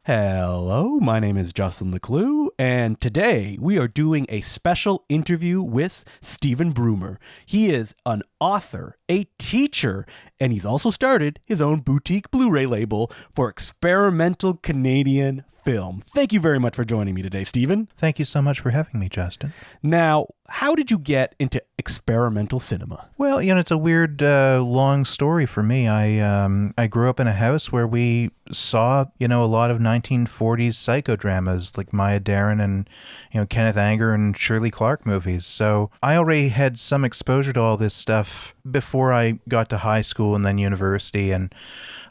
Hello, my name is Justin Leclue, and today we are doing a special interview with Stephen Broomer. He is an author, a teacher, and he's also started his own boutique Blu-ray label for experimental Canadian film. Thank you very much for joining me today, Stephen. Thank you so much for having me, Justin. Now, how did you get into experimental cinema? Well, it's a weird, long story for me. I grew up in a house where we saw, a lot of 1940s psychodramas like Maya Deren and, Kenneth Anger and Shirley Clark movies. So I already had some exposure to all this stuff before I got to high school and then university, and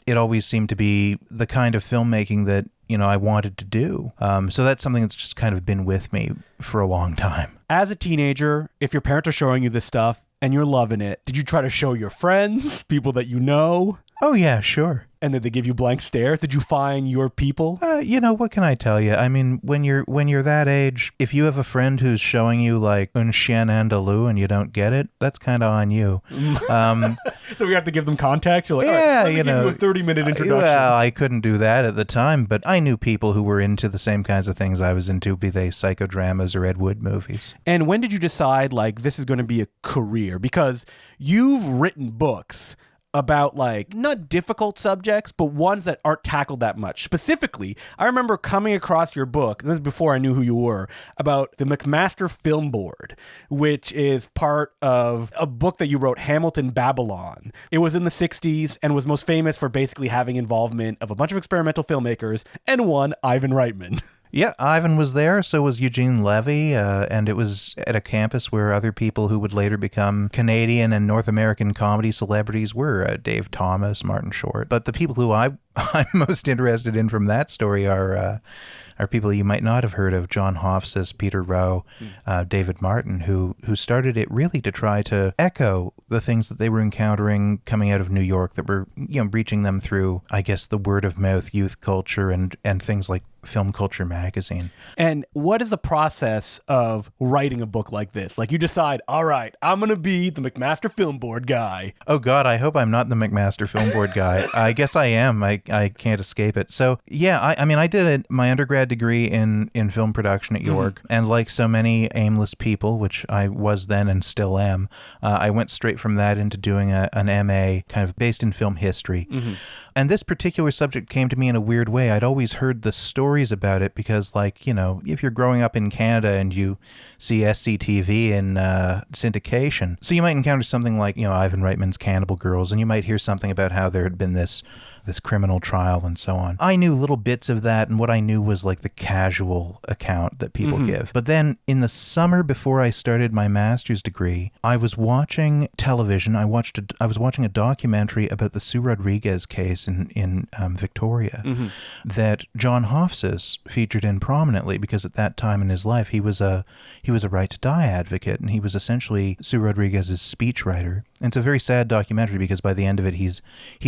it always seemed to be the kind of filmmaking that I wanted to do. So that's something that's just kind of been with me for a long time. As a teenager, if your parents are showing you this stuff and you're loving it, did you try to show your friends, people that you know? Oh, yeah, sure. And did they give you blank stares? Did you find your people? What can I tell you? I mean, when you're that age, if you have a friend who's showing you like Un Chien Andalou and you don't get it, that's kind of on you. So we have to give them context? You're like, yeah, all right, let me give you a 30-minute introduction. Well, I couldn't do that at the time, but I knew people who were into the same kinds of things I was into, be they psychodramas or Ed Wood movies. And when did you decide, this is going to be a career? Because you've written books about not difficult subjects, but ones that aren't tackled that much. Specifically, I remember coming across your book, and this is before I knew who you were, about the McMaster Film Board, which is part of a book that you wrote, Hamilton Babylon. It was in the 60s and was most famous for basically having involvement of a bunch of experimental filmmakers and one, Ivan Reitman. Yeah, Ivan was there, so was Eugene Levy, and it was at a campus where other people who would later become Canadian and North American comedy celebrities were, Dave Thomas, Martin Short. But the people who I'm most interested in from that story are people you might not have heard of: John Hofstas, Peter Rowe, David Martin, who started it really to try to echo the things that they were encountering coming out of New York that were, reaching them through, I guess, the word of mouth youth culture and things like Film Culture magazine. And what is the process of writing a book like this? You decide, all right, I'm going to be the McMaster Film Board guy. Oh, God, I hope I'm not the McMaster Film Board guy. I guess I am. I can't escape it. So, yeah, I did my undergrad degree in film production at York. And like so many aimless people, which I was then and still am, I went straight from that into doing an MA kind of based in film history. And this particular subject came to me in a weird way. I'd always heard the stories about it because, if you're growing up in Canada and you see SCTV in syndication, so you might encounter something like, Ivan Reitman's Cannibal Girls, and you might hear something about how there had been this criminal trial and so on. I knew little bits of that, and what I knew was the casual account that people give. But then in the summer before I started my master's degree, I was watching television. I was watching a documentary about the Sue Rodriguez case in Victoria that John Hofstas featured in prominently, because at that time in his life he was a right to die advocate, and he was essentially Sue Rodriguez's speechwriter. And it's a very sad documentary because by the end of it he's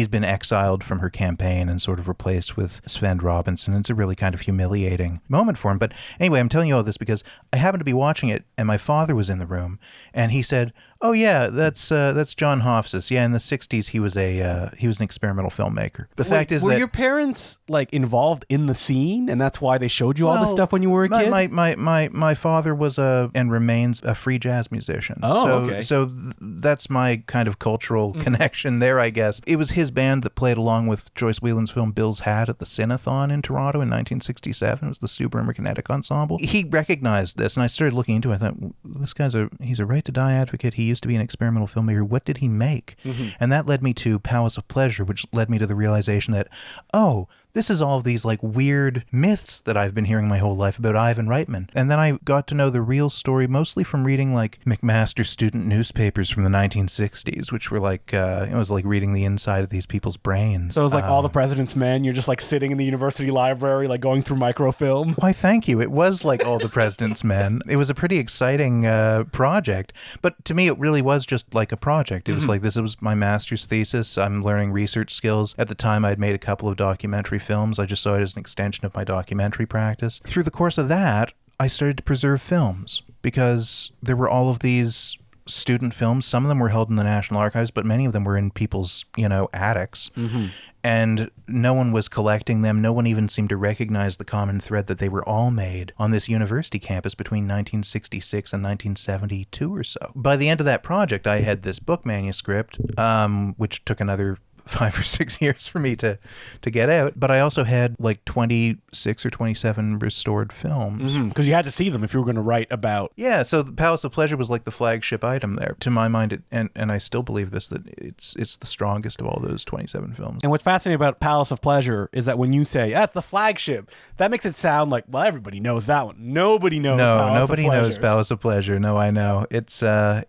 been exiled from her campaign and sort of replaced with Sven Robinson. It's a really kind of humiliating moment for him. But anyway, I'm telling you all this because I happened to be watching it, and my father was in the room, and he said, "Oh yeah, that's John Hofstas. Yeah, in the '60s he was an experimental filmaker." The fact is were your parents involved in the scene, and that's why they showed you all this stuff when you were a kid? My father was and remains a free jazz musician. Okay. So that's my kind of cultural connection there, I guess. It was his band that played along with Joyce Whelan's film Bill's Hat at the Cineathon in Toronto in 1967. It was the Sue Broomer Kinetic Ensemble. He recognized this, and I started looking into it. I thought, this guy's he's a right to die advocate. He used to be an experimental filmmaker. What did he make? And that led me to Palace of Pleasure, which led me to the realization that, this is all of these weird myths that I've been hearing my whole life about Ivan Reitman. And then I got to know the real story mostly from reading McMaster student newspapers from the 1960s, which were it was like reading the inside of these people's brains. So it was All the President's Men. You're just sitting in the university library, going through microfilm. Why, thank you. It was like All the President's Men. It was a pretty exciting project. But to me, it really was just a project. It was this was my master's thesis. I'm learning research skills. At the time, I'd made a couple of documentary films. I just saw it as an extension of my documentary practice. Through the course of that, I started to preserve films because there were all of these student films. Some of them were held in the National Archives, but many of them were in people's, attics. Mm-hmm. And no one was collecting them. No one even seemed to recognize the common thread that they were all made on this university campus between 1966 and 1972 or so. By the end of that project, I had this book manuscript, which took another 5 or 6 years for me to get out, but I also had like 26 or 27 restored films. Because you had to see them if you were going to write about... Yeah, so the Palace of Pleasure was like the flagship item there. To my mind, and I still believe this, that it's the strongest of all those 27 films. And what's fascinating about Palace of Pleasure is that when you say, that's the flagship, that makes it sound like, well, everybody knows that one. Nobody knows nobody knows Palace of Pleasure. No, I know. It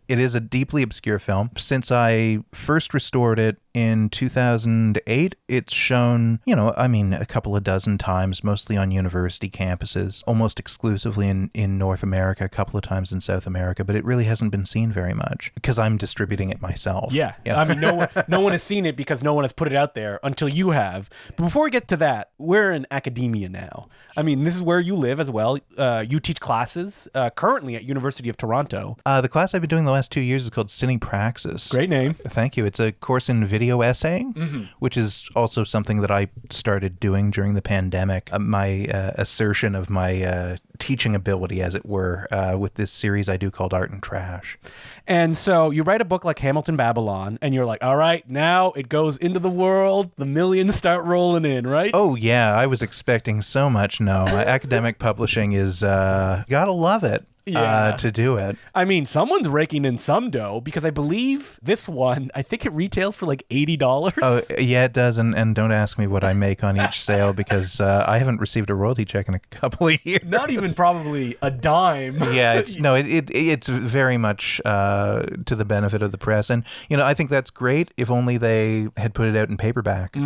is a deeply obscure film. Since I first restored it in 2008, it's shown, a couple of dozen times, mostly on university campuses, almost exclusively in North America, a couple of times in South America, but it really hasn't been seen very much because I'm distributing it myself. Yeah. I mean, no one has seen it because no one has put it out there until you have. But before we get to that, we're in academia now. I mean, this is where you live as well. You teach classes currently at University of Toronto. The class I've been doing the last 2 years is called Cinepraxis. Great name. Thank you. It's a course in video essaying, which is also something that I started doing during the pandemic. My assertion of my teaching ability, as it were, with this series I do called Art and Trash. And so you write a book like Hamilton Babylon, and you're like, all right, now it goes into the world. The millions start rolling in, right? Oh, yeah. I was expecting so much. No, academic publishing is, gotta love it. To do it. I mean, someone's raking in some dough because I believe this one, I think it retails for like $80. Oh, yeah, it does. And don't ask me what I make on each sale because I haven't received a royalty check in a couple of years. Not even probably a dime. Yeah, it's very much to the benefit of the press. And, I think that's great if only they had put it out in paperback.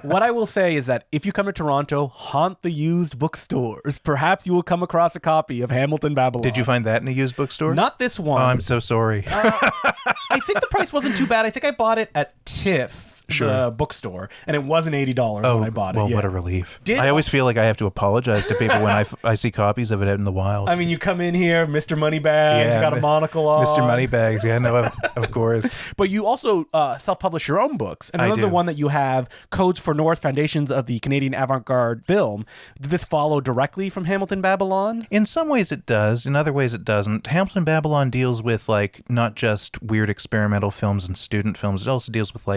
What I will say is that if you come to Toronto, haunt the used bookstores. Perhaps you will come across a copy of Hamilton Babylon. Did you find that in a used bookstore? Not this one. Oh, I'm so sorry. I think the price wasn't too bad. I think I bought it at TIFF. The bookstore, and it wasn't $80 when I bought it. Well, what a relief. I always feel like I have to apologize to people when I see copies of it out in the wild. I mean, you come in here, Mr. Moneybags, got a monocle on. Mr. Moneybags, yeah, no, of course. But you also self-publish your own books. And another one that you have, Codes for North, Foundations of the Canadian Avant-Garde Film. Did this follow directly from Hamilton Babylon? In some ways it does. In other ways it doesn't. Hamilton Babylon deals with, not just weird experimental films and student films. It also deals with,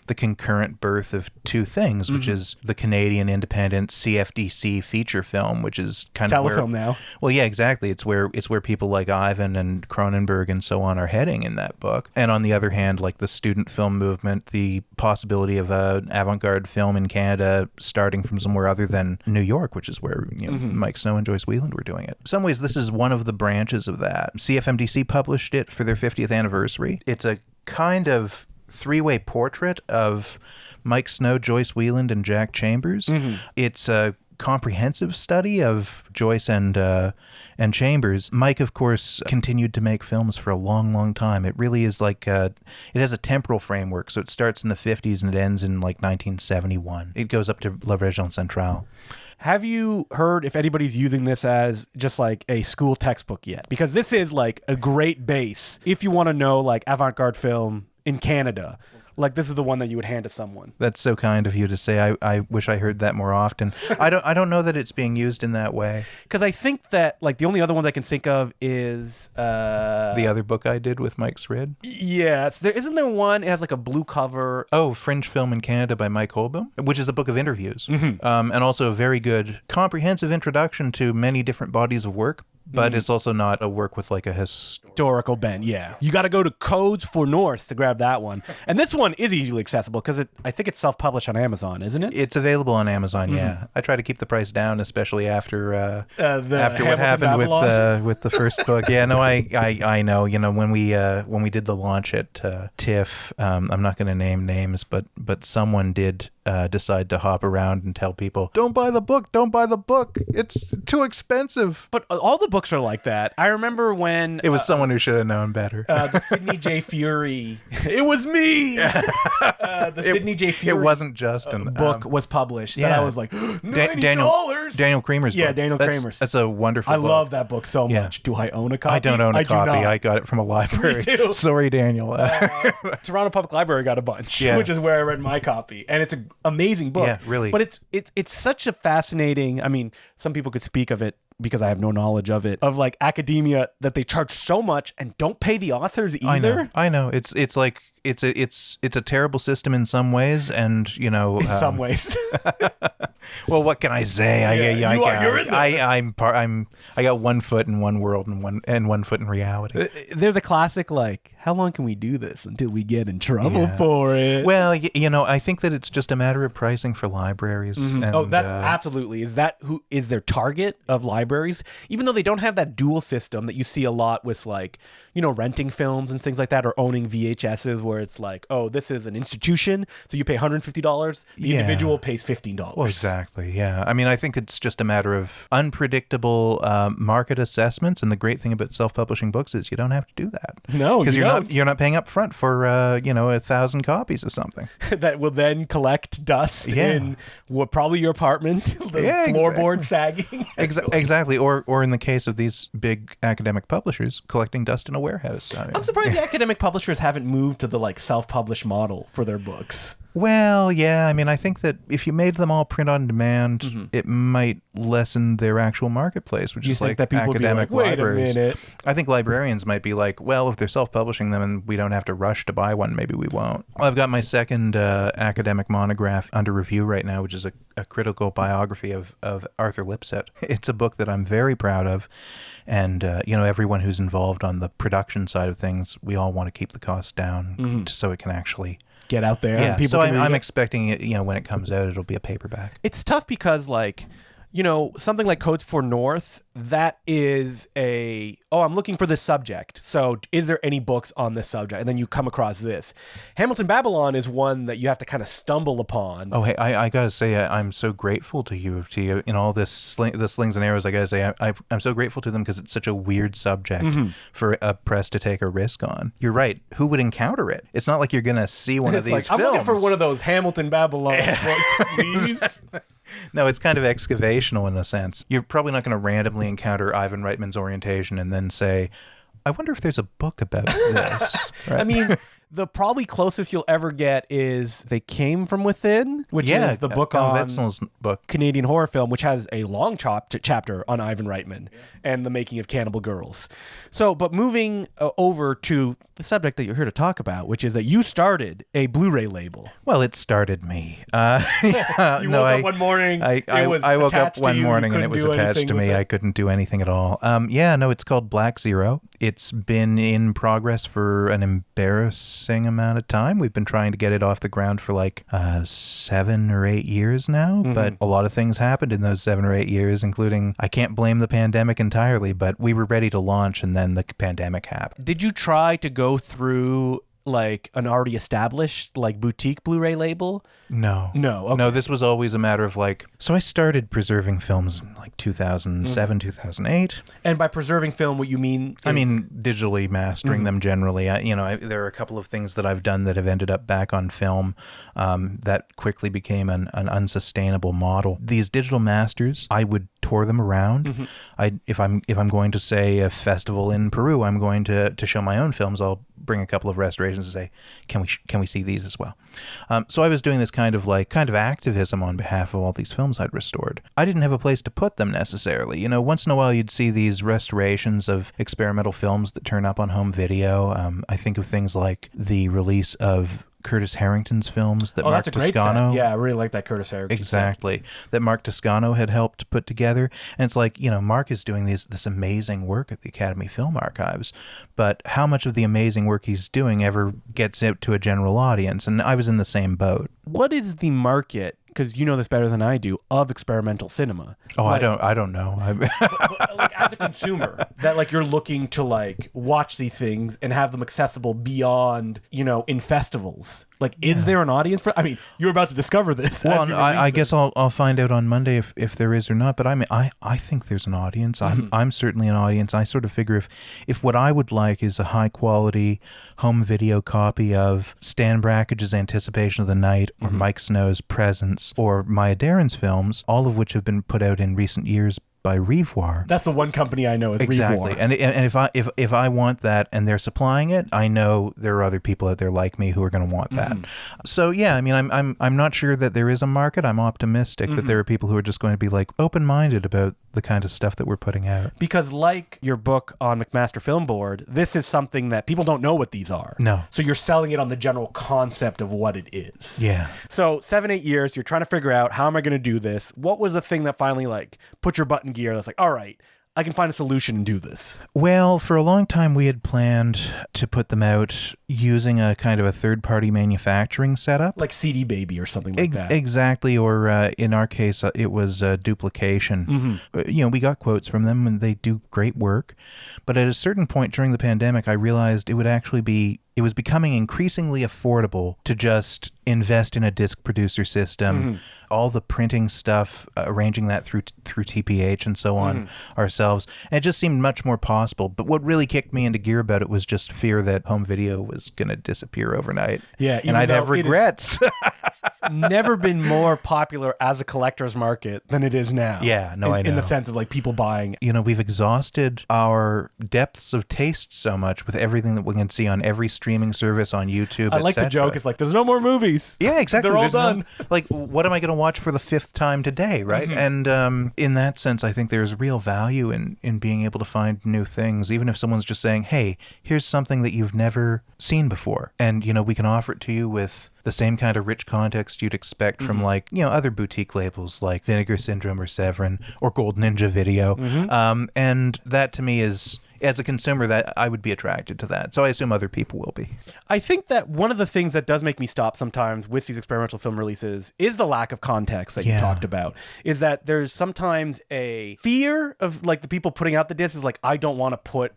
the concurrent birth of two things, which is the Canadian independent CFDC feature film, which is kind of telefilm now. Well, yeah, exactly. It's where people like Ivan and Cronenberg and so on are heading in that book. And on the other hand, the student film movement, the possibility of an avant-garde film in Canada starting from somewhere other than New York, which is where Mike Snow and Joyce Wieland were doing it. In some ways, this is one of the branches of that. CFMDC published it for their 50th anniversary. It's a kind of three-way portrait of Mike Snow, Joyce Wieland, and Jack Chambers. It's a comprehensive study of Joyce and Chambers. Mike, of course, continued to make films for a long, long time. It really is it has a temporal framework, so it starts in the 50s and it ends in 1971. It goes up to La Région Centrale. Have you heard if anybody's using this as just a school textbook yet? Because this is a great base if you want to know avant-garde film in Canada. This is the one that you would hand to someone. That's so kind of you to say. I wish I heard that more often. I don't know that it's being used in that way. Because I think that the only other ones I can think of is the other book I did with Mike Srid. Yeah, isn't there one? It has a blue cover. Oh, Fringe Film in Canada by Mike Holboom, which is a book of interviews, and also a very good comprehensive introduction to many different bodies of work. But it's also not a work with a historical bent. Yeah, you got to go to Codes for North to grab that one. And this one is easily accessible because I think it's self-published on Amazon, isn't it? It's available on Amazon. Yeah, I try to keep the price down, especially after after what happened with the first book. Yeah, no, I know. When we did the launch at TIFF, I'm not going to name names, but someone did decide to hop around and tell people, don't buy the book, it's too expensive. But all the books are like that. I remember when it was someone who should have known better. The Sidney J. Fury. It was me. Sidney J. Fury. It wasn't Justin. Book was published. Yeah. That I was $90. Daniel Kramer's book. Yeah, Daniel Kramer's. That's a wonderful I book. love that book so Yeah. much. Do I own a copy? I don't own a copy. Do not. I got it from a library. Me too. Sorry, Daniel. Toronto Public Library got a bunch, Yeah. which is where I read my copy, and it's an amazing book. Yeah, really. But it's such a fascinating. I mean, some people could speak of it because I have no knowledge of it, of like academia that they charge so much and don't pay the authors either. I know. It's like it's a terrible system in some ways, and you know, In some ways. well, what can I say? You're in there. I got 1 foot in one world and one foot in reality. They're the classic, like, how long can we do this until we get in trouble for it? Well, you know, I think that it's just a matter of pricing for libraries. Mm-hmm. And, That's absolutely. Is that who is their target of libraries? Even though they don't have that dual system that you see a lot with, like, you know, renting films and things like that, or owning VHSs, where it's like, oh, this is an institution, so you pay $150. The individual pays $15. Well, exactly. Yeah. I mean, I think it's just a matter of unpredictable market assessments, and the great thing about self-publishing books is you don't have to do that. No, because don't. you're not paying up front for 1,000 copies of something that will then collect dust in probably your apartment, the floorboard sagging. Exactly. Or in the case of these big academic publishers, collecting dust in a warehouse. I'm surprised the academic publishers haven't moved to the like self-published model for their books. Well, yeah. I mean, I think that if you made them all print on demand, it might lessen their actual marketplace, which is like that people academic would be like, libraries. Wait a minute. I think librarians might be like, well, if they're self-publishing them and we don't have to rush to buy one, maybe we won't. Well, I've got my second academic monograph under review right now, which is a critical biography of Arthur Lipset. It's a book that I'm very proud of. And, everyone who's involved on the production side of things, we all want to keep the costs down so it can actually get out there. Yeah, and people so can I'm read it. expecting it, when it comes out, it'll be a paperback. It's tough because, like, something like Codes for North, that is I'm looking for this subject. So is there any books on this subject? And then you come across this. Hamilton Babylon is one that you have to kind of stumble upon. Oh, hey, I got to say, I'm so grateful to U of T. In all the slings and arrows, I got to say, I'm so grateful to them because it's such a weird subject for a press to take a risk on. You're right. Who would encounter it? It's not like you're going to see one of these films. I'm looking for one of those Hamilton Babylon books, please. No, it's kind of excavational in a sense. You're probably not going to randomly encounter Ivan Reitman's Orientation and then say, I wonder if there's a book about this. Right? I mean, the probably closest you'll ever get is They Came From Within, which is the book on Wetzel's book. Canadian horror film, which has a long chapter on Ivan Reitman and the making of Cannibal Girls. So, but moving over to the subject that you're here to talk about, which is that you started a Blu-ray label. Well, it started me. You woke up one morning. I woke up one morning and it was attached to me. I couldn't do anything at all. It's called Black Zero. It's been in progress for an embarrassing amount of time. We've been trying to get it off the ground for like 7 or 8 years now, but a lot of things happened in those 7 or 8 years, including, I can't blame the pandemic entirely, but we were ready to launch and then the pandemic happened. Did you try to go through like an already established like boutique Blu-ray label? No. Okay. No, this was always a matter of like, so I started preserving films in like 2007, 2008. And by preserving film, what you mean is... I mean, digitally mastering them generally. There are a couple of things that I've done that have ended up back on film that quickly became an unsustainable model. These digital masters, I would tour them around. If I'm going to, say, a festival in Peru, I'm going to show my own films, I'll bring a couple of restorations and say, can we see these as well? So I was doing this kind of activism on behalf of all these films I'd restored. I didn't have a place to put them necessarily. Once in a while you'd see these restorations of experimental films that turn up on home video. I think of things like the release of Curtis Harrington's films that Mark that's a great Toscano. set. Yeah, I really like that Curtis Harrington. Exactly. That Mark Toscano had helped put together. And it's like, Mark is doing this amazing work at the Academy Film Archives, but how much of the amazing work he's doing ever gets out to a general audience? And I was in the same boat. What is the market, because you know this better than I do, of experimental cinema? Oh, I don't know. Like as a consumer, that like you're looking to like watch these things and have them accessible beyond, in festivals. Like, is there an audience for? I mean, you're about to discover this. Well, I guess I'll find out on Monday if there is or not. But I mean, I think there's an audience. I'm certainly an audience. I sort of figure if what I would like is a high quality home video copy of Stan Brackage's Anticipation of the Night or Mike Snow's Presence Films or Maya Daren's films, all of which have been put out in recent years by Revoir. That's the one company I know is Exactly. Revoir. And if I want that and they're supplying it, I know there are other people out there like me who are going to want that. So yeah, I mean, I'm not sure that there is a market. I'm optimistic that there are people who are just going to be like open-minded about the kind of stuff that we're putting out. Because like your book on McMaster Film Board, this is something that people don't know what these are. No. So you're selling it on the general concept of what it is. Yeah. So 7-8 years, you're trying to figure out, how am I going to do this? What was the thing that finally like put your butt in gear that's like, all right, I can find a solution and do this? Well, for a long time, we had planned to put them out using a kind of a third-party manufacturing setup. Like CD Baby or something like that. Exactly, or in our case, it was duplication. We got quotes from them, and they do great work. But at a certain point during the pandemic, I realized it was becoming increasingly affordable to just invest in a disc producer system, all the printing stuff, arranging that through TPH and so on ourselves. And it just seemed much more possible. But what really kicked me into gear about it was just fear that home video was going to disappear overnight. Yeah, and I'd have regrets. Never been more popular as a collector's market than it is now. Yeah, no, I know. In the sense of like people buying. We've exhausted our depths of taste so much with everything that we can see on every streaming service, on YouTube, I like to joke, it's like, there's no more movies. Yeah, exactly. They're all done. Like, what am I going to watch for the 5th time today, right? And in that sense, I think there's real value in being able to find new things, even if someone's just saying, hey, here's something that you've never seen before. And, we can offer it to you with the same kind of rich context you'd expect from other boutique labels like Vinegar Syndrome or Severin or Gold Ninja Video. And that to me is, as a consumer, that I would be attracted to that. So I assume other people will be. I think that one of the things that does make me stop sometimes with these experimental film releases is the lack of context that you talked about. Is that there's sometimes a fear of like the people putting out the discs is like, I don't want to put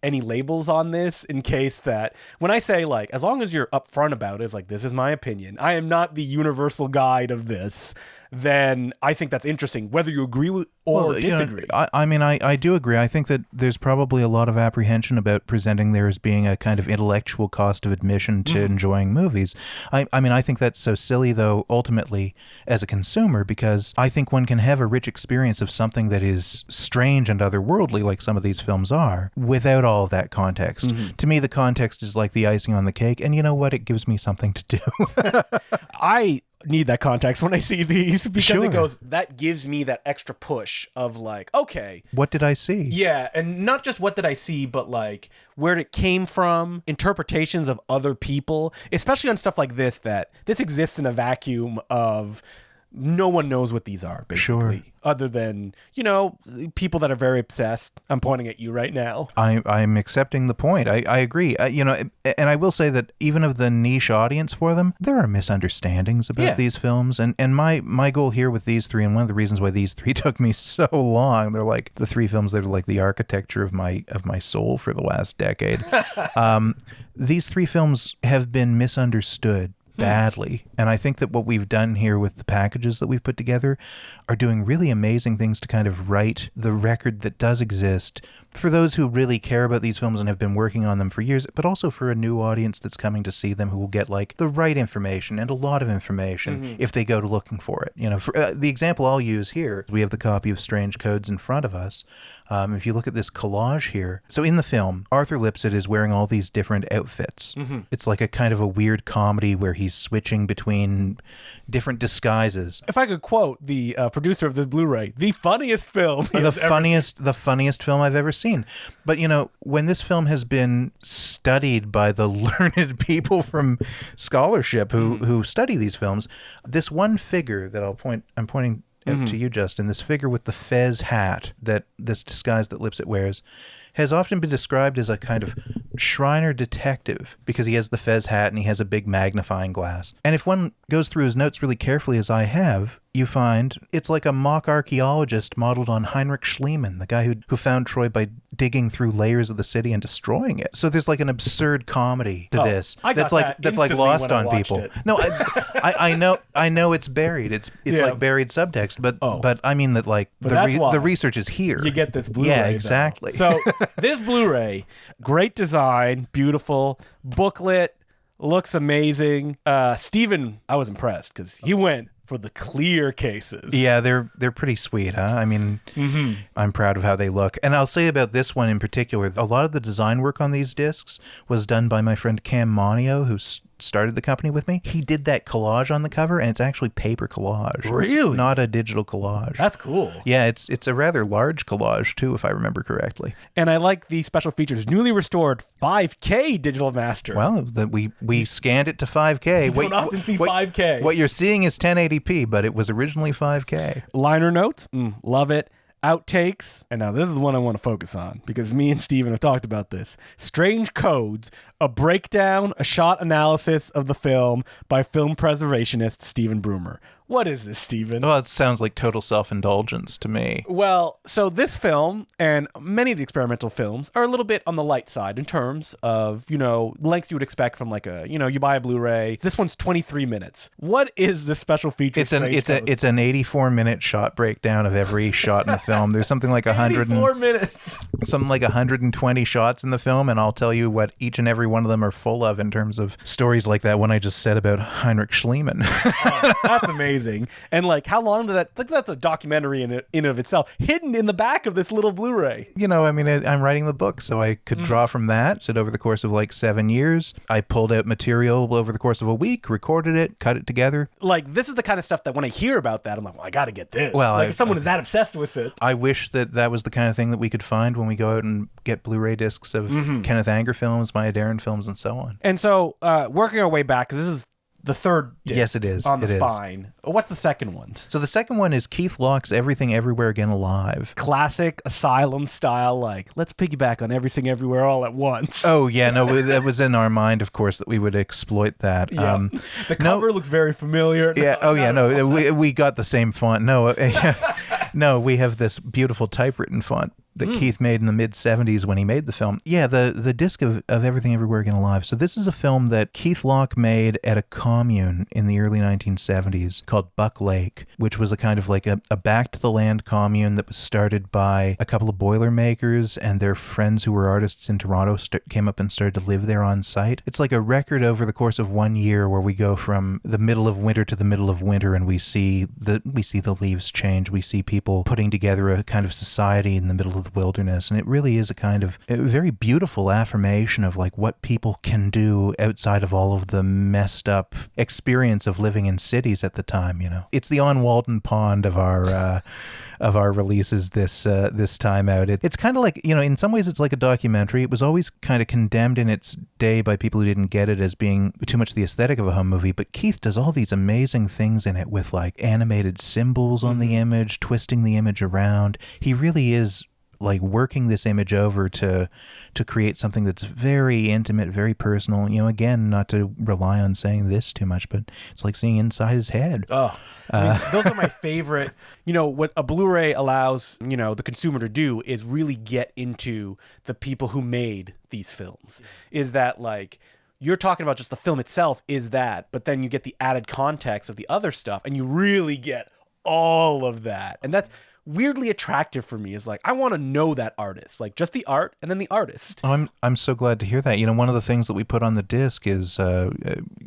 any labels on this in case that when I say like, as long as you're upfront about it, it's like, this is my opinion, I am not the universal guide of this, then I think that's interesting, whether you agree with or disagree. I do agree. I think that there's probably a lot of apprehension about presenting there as being a kind of intellectual cost of admission to enjoying movies. I think that's so silly, though, ultimately, as a consumer, because I think one can have a rich experience of something that is strange and otherworldly, like some of these films are, without all of that context. To me, the context is like the icing on the cake, and you know what? It gives me something to do. I need that context when I see these because it goes, that gives me that extra push of like, okay, what did I see? Yeah, and not just what did I see, but like where it came from, interpretations of other people, especially on stuff like this, that this exists in a vacuum of no one knows what these are, basically, other than, people that are very obsessed. I'm pointing at you right now. I'm accepting the point. I agree. And I will say that even of the niche audience for them, there are misunderstandings about these films. And my goal here with these three, and one of the reasons why these three took me so long, they're like the three films that are like the architecture of my soul for the last decade. These three films have been misunderstood badly. And I think that what we've done here with the packages that we've put together are doing really amazing things to kind of write the record that does exist for those who really care about these films and have been working on them for years, but also for a new audience that's coming to see them who will get like the right information and a lot of information if they go to looking for it. For, the example I'll use here, we have the copy of Strange Codes in front of us. If you look at this collage here, so in the film, Arthur Lipsett is wearing all these different outfits. It's like a kind of a weird comedy where he's switching between different disguises. If I could quote the producer of this Blu-ray, the funniest film. The funniest film I've ever seen. But when this film has been studied by the learned people from scholarship who study these films, this one figure that I'm pointing to you, Justin, this figure with the fez hat, that this disguise that Lipsett wears, has often been described as a kind of Shriner detective because he has the fez hat and he has a big magnifying glass. And if one goes through his notes really carefully, as I have, you find it's like a mock archaeologist modeled on Heinrich Schliemann, the guy who found Troy by digging through layers of the city and destroying it. So there's like an absurd comedy to this that's like lost on people. No, I know it's buried. It's like buried subtext, but I mean that like the research is here. You get this Blu-ray. Yeah, exactly. So this Blu-ray, great design, beautiful booklet, looks amazing. Stephen, I was impressed because he went for the clear cases. Yeah, they're pretty sweet, huh? I mean, I'm proud of how they look. And I'll say about this one in particular, a lot of the design work on these discs was done by my friend Cam Monio, who started the company with me. He did that collage on the cover, and it's actually paper collage. Really? It's not a digital collage. That's cool. Yeah, it's a rather large collage too, if I remember correctly. And I like the special features. Newly restored 5K digital master. Well, we scanned it to 5K. You don't often see 5K. What you're seeing is 1080p, but it was originally 5K. Liner notes, love it. Outtakes, and now this is the one I want to focus on because me and Stephen have talked about this. Strange Codes, a breakdown, a shot analysis of the film by film preservationist Stephen Broomer. What is this, Stephen? Well, it sounds like total self-indulgence to me. Well, so this film and many of the experimental films are a little bit on the light side in terms of, lengths you would expect from like you buy a Blu-ray. This one's 23 minutes. What is this special feature? It's an 84-minute shot breakdown of every shot in the film. There's something like 84 minutes. Something like 120 shots in the film, and I'll tell you what each and every one of them are full of in terms of stories like that one I just said about Heinrich Schliemann. Oh, that's amazing. And like, how long did that? Like, that's a documentary in and of itself, hidden in the back of this little Blu-ray. I'm writing the book, so I could draw from that. So over the course of like 7 years, I pulled out material over the course of a week, recorded it, cut it together. Like, this is the kind of stuff that when I hear about that, I'm like, well, I got to get this. Well, if someone is that obsessed with it. I wish that was the kind of thing that we could find when we go out and get Blu-ray discs of Kenneth Anger films, Maya Deren films, and so on. And so, working our way back, because this is the third disc. Yes, it is. On the spine. What's the second one? So the second one is Keith Locke's Everything Everywhere Again Alive. Classic Asylum style, like, let's piggyback on Everything Everywhere all at once. Oh, yeah. No, that was in our mind, of course, that we would exploit that. Yeah. The cover looks very familiar. Yeah. We got the same font. No, we have this beautiful typewritten font that Keith made in the mid-'70s when he made the film. Yeah, the disc of Everything Everywhere Again Alive. So this is a film that Keith Locke made at a commune in the early 1970s called Buck Lake, which was a kind of like a back-to-the-land commune that was started by a couple of Boilermakers and their friends who were artists in Toronto came up and started to live there on site. It's like a record over the course of 1 year where we go from the middle of winter to the middle of winter, and we see the leaves change. We see people putting together a kind of society in the middle of the wilderness, and it really is a kind of a very beautiful affirmation of like what people can do outside of all of the messed up experience of living in cities at the time. It's the on Walden Pond of our releases this time out. It's kind of like, in some ways it's like a documentary. It was always kind of condemned in its day by people who didn't get it as being too much the aesthetic of a home movie, but Keith does all these amazing things in it with like animated symbols on the image, twisting the image around. He really is like working this image over to create something that's very intimate, very personal. Again, not to rely on saying this too much, but it's like seeing inside his head. Oh, those are my favorite. What a Blu-ray allows, the consumer to do is really get into the people who made these films. Is that like, you're talking about just the film itself is that, but then you get the added context of the other stuff and you really get all of that. And that's weirdly attractive for me. Is like, I want to know that artist, like just the art and then the artist. Oh, I'm so glad to hear that. One of the things that we put on the disc is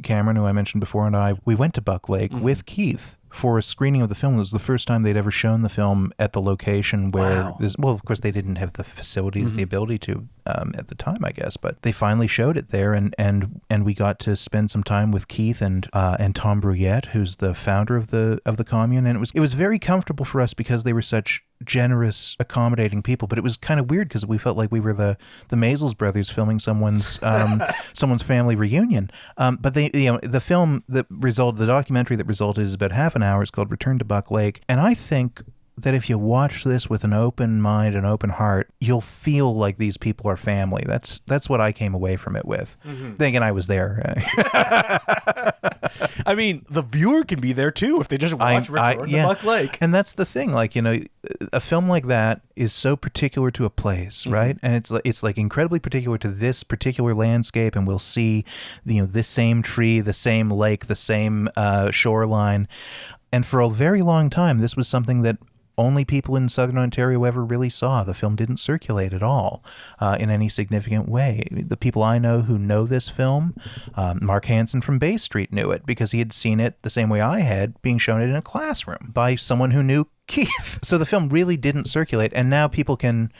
Cameron, who I mentioned before, and we went to Buck Lake with Keith for a screening of the film. It was the first time they'd ever shown the film at the location where, of course, they didn't have the facilities, the ability to at the time, I guess, but they finally showed it there, and we got to spend some time with Keith and Tom Bruyette, who's the founder of the commune, and it was very comfortable for us because they were such generous, accommodating people. But it was kind of weird because we felt like we were the Maisels brothers filming someone's family reunion. But the film that resulted, the documentary that resulted, is about half an hour. It's called Return to Buck Lake, and I think that if you watch this with an open mind and open heart, you'll feel like these people are family. That's what I came away from it with. Thinking I was there. I mean, the viewer can be there too if they just watch Return to Buck Lake. And that's the thing. Like, a film like that is so particular to a place, right? And it's like incredibly particular to this particular landscape. And we'll see, this same tree, the same lake, the same shoreline. And for a very long time, this was something that only people in Southern Ontario ever really saw. The film didn't circulate at all in any significant way. The people I know who know this film, Mark Hansen from Bay Street knew it because he had seen it the same way I had, being shown it in a classroom by someone who knew Keith. So the film really didn't circulate, and now people on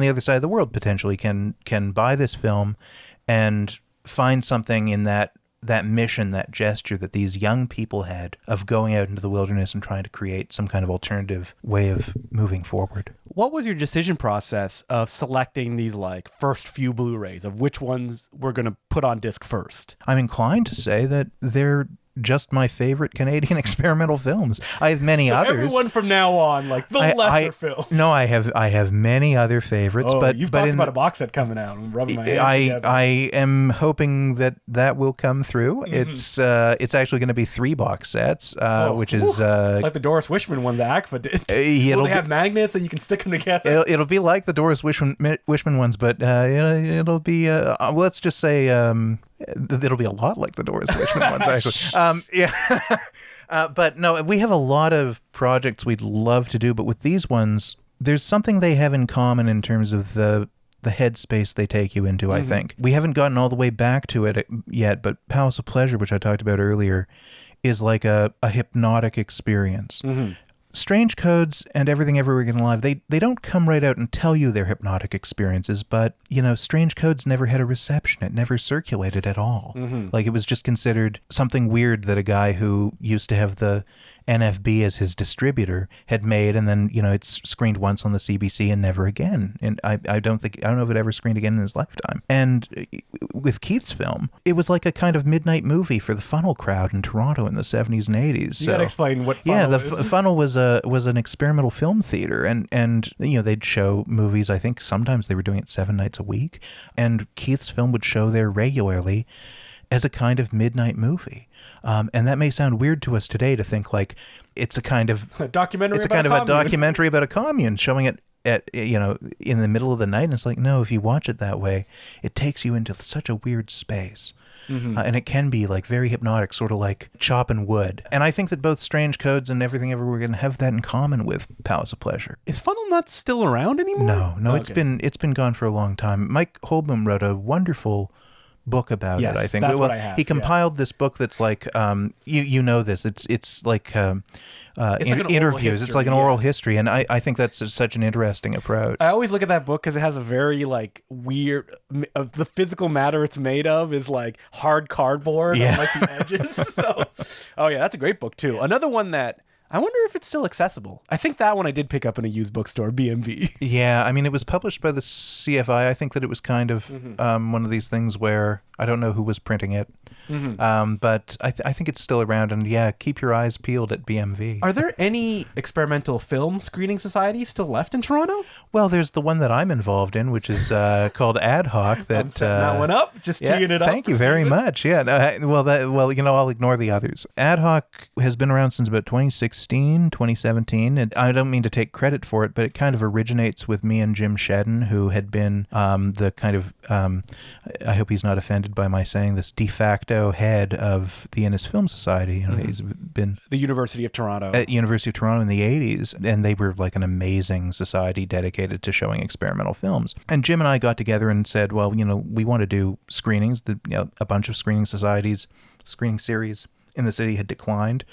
the other side of the world potentially can buy this film and find something in that mission, that gesture that these young people had of going out into the wilderness and trying to create some kind of alternative way of moving forward. What was your decision process of selecting these like first few Blu-rays of which ones we're going to put on disc first? I'm inclined to say that they're just my favorite Canadian experimental films. I have many others. Everyone from now on, like the lesser film. No, I have many other favorites. Oh, but you've talked about a box set coming out. I'm rubbing my hands together. I am hoping that will come through. Mm-hmm. It's actually going to be 3 box sets, which is like the Doris Wishman one that ACFA did. Will they have magnets so you can stick them together? It'll be like the Doris Wishman ones, but it'll be let's just say. It'll be a lot like the Doris Wishman ones, actually. But no, we have a lot of projects we'd love to do, but with these ones, there's something they have in common in terms of the headspace they take you into, I think. We haven't gotten all the way back to it yet, but Palace of Pleasure, which I talked about earlier, is like a hypnotic experience. Mm-hmm. Strange Codes and Everything Everywhere Again Live, they don't come right out and tell you they're hypnotic experiences, but, Strange Codes never had a reception. It never circulated at all. Mm-hmm. Like, it was just considered something weird that a guy who used to have the NFB as his distributor had made, and then, it's screened once on the CBC and never again. And I don't know if it ever screened again in his lifetime. And with Keith's film, it was like a kind of midnight movie for the Funnel crowd in Toronto in the 70s and 80s. You gotta explain what Funnel is. Yeah, the Funnel was an experimental film theater, and they'd show movies. I think sometimes they were doing it 7 nights a week, and Keith's film would show there regularly as a kind of midnight movie. And that may sound weird to us today to think like it's a kind of a documentary. It's a kind of a documentary about a commune, showing it at in the middle of the night. And it's like, no, if you watch it that way, it takes you into such a weird space. Mm-hmm. And it can be like very hypnotic, sort of like chopping wood. And I think that both Strange Codes and Everything Everywhere Again have that in common with Palace of Pleasure. Is Funnel not still around anymore? No, okay. It's been gone for a long time. Mike Holboom wrote a wonderful book about it, I think. That's what I have. He compiled this book that's like you know this. It's like interviews. It's like an oral history, and I think that's such an interesting approach. I always look at that book because it has a very like weird the physical matter it's made of is like hard cardboard on like the edges. So, that's a great book too. Another one that I wonder if it's still accessible. I think that one I did pick up in a used bookstore, BMV. Yeah, I mean, it was published by the CFI. I think that it was kind of one of these things where I don't know who was printing it. Mm-hmm. But I think it's still around, and keep your eyes peeled at BMV. Are there any experimental film screening societies still left in Toronto? Well, there's the one that I'm involved in, which is called Ad Hoc. I'm setting that one up, just teeing it up. Thank you very much. Yeah. I'll ignore the others. Ad Hoc has been around since about 2016, 2017, and I don't mean to take credit for it, but it kind of originates with me and Jim Shedden, who had been the kind of I hope he's not offended by my saying this, de facto head of the Innis Film Society. He's been the University of Toronto in the 80s, and they were like an amazing society dedicated to showing experimental films. And Jim and I got together and said, well, we want to do screenings. A bunch of screening series in the city had declined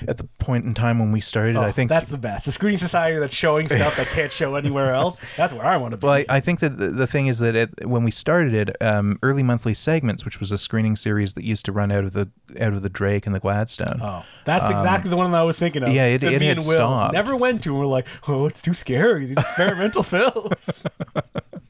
at the point in time when we started. I think that's the best. A screening society that's showing stuff that can't show anywhere else. That's where I want to be. Well, I think that the thing is that when we started it, Early Monthly Segments, which was a screening series that used to run out of the Drake and the Gladstone. Oh, that's exactly the one that I was thinking of. Yeah, it had stopped. Never went to, and we're like, it's too scary. These experimental films.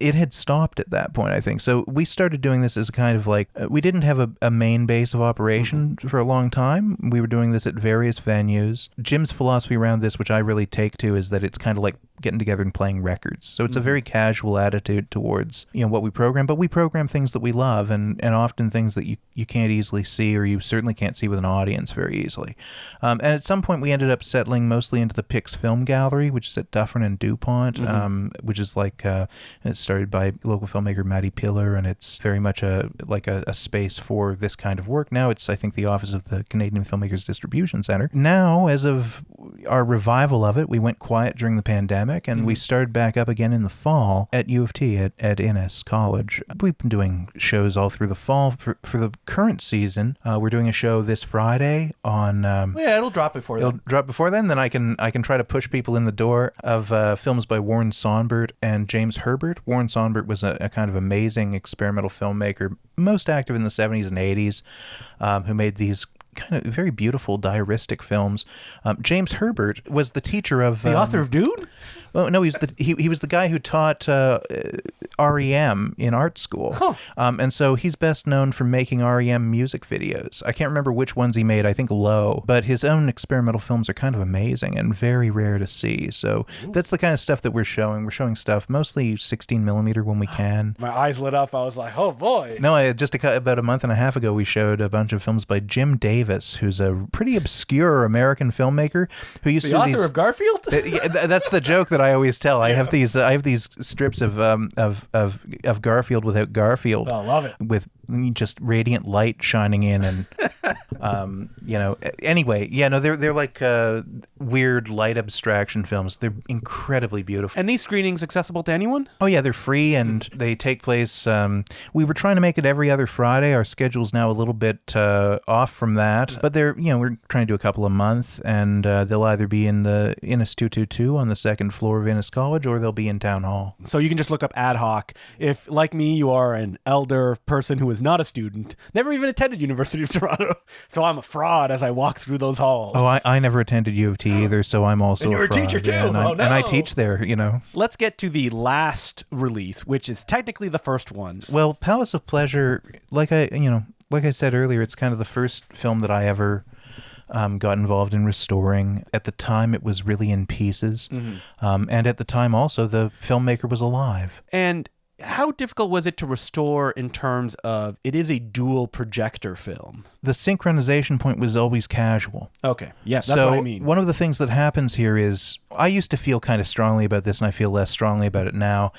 It had stopped at that point, I think. So we started doing this as a kind of like, we didn't have a main base of operation for a long time. We were doing this at various venues. Jim's philosophy around this, which I really take to, is that it's kind of like getting together and playing records. So it's a very casual attitude towards what we program, but we program things that we love, and often things that you can't easily see, or you certainly can't see with an audience very easily. And at some point we ended up settling mostly into the Pix Film Gallery, which is at Dufferin and DuPont, which is like it started started by local filmmaker Matty Pillar, and it's very much a space for this kind of work. Now it's, I think, the office of the Canadian Filmmakers Distribution Center. Now, as of our revival of it, we went quiet during the pandemic, and we started back up again in the fall at U of T at Innis College. We've been doing shows all through the fall. For the current season, we're doing a show this Friday on... yeah, it'll drop before then. It'll drop before then. Then I can try to push people in the door of films by Warren Sonbert and James Herbert. Warren Sonbert was a kind of amazing experimental filmmaker, most active in the 70s and 80s, who made these kind of very beautiful diaristic films. James Herbert was the teacher of... the author of Dune? Well, no, he was the guy who taught REM in art school. Huh. And so he's best known for making REM music videos. I can't remember which ones he made, I think Low, but his own experimental films are kind of amazing and very rare to see. So that's the kind of stuff that we're showing. We're showing stuff mostly 16 millimeter when we can. My eyes lit up. I was like, oh boy. No, about a month and a half ago, we showed a bunch of films by Jim Davis, who's a pretty obscure American filmmaker who used to do author of Garfield? That's the joke that I always tell. I have these strips of Garfield without Garfield. Oh, I love it. With just radiant light shining in, and anyway, they're like weird light abstraction films. They're incredibly beautiful. And these screenings accessible to anyone? Oh yeah, they're free, and they take place. We were trying to make it every other Friday. Our schedule's now a little bit off from that, but we're trying to do a couple a month, and they'll either be in the Innis 222 on the second floor of Innis College, or they'll be in Town Hall. So you can just look up ad hoc. If, like me, you are an elder person who is not a student, never even attended University of Toronto, so I'm a fraud as I walk through those halls. Oh, I never attended U of T either, so I'm also and you're a fraud. teacher too. Yeah, and I teach there, Let's get to the last release, which is technically the first one. Well, Palace of Pleasure, like I said earlier, it's kind of the first film that I ever got involved in restoring. At the time, it was really in pieces. And at the time also, the filmmaker was alive. And how difficult was it to restore in terms of it is a dual projector film? The synchronization point was always casual. Okay. Yes, that's what I mean. One of the things that happens here is, I used to feel kind of strongly about this, and I feel less strongly about it now.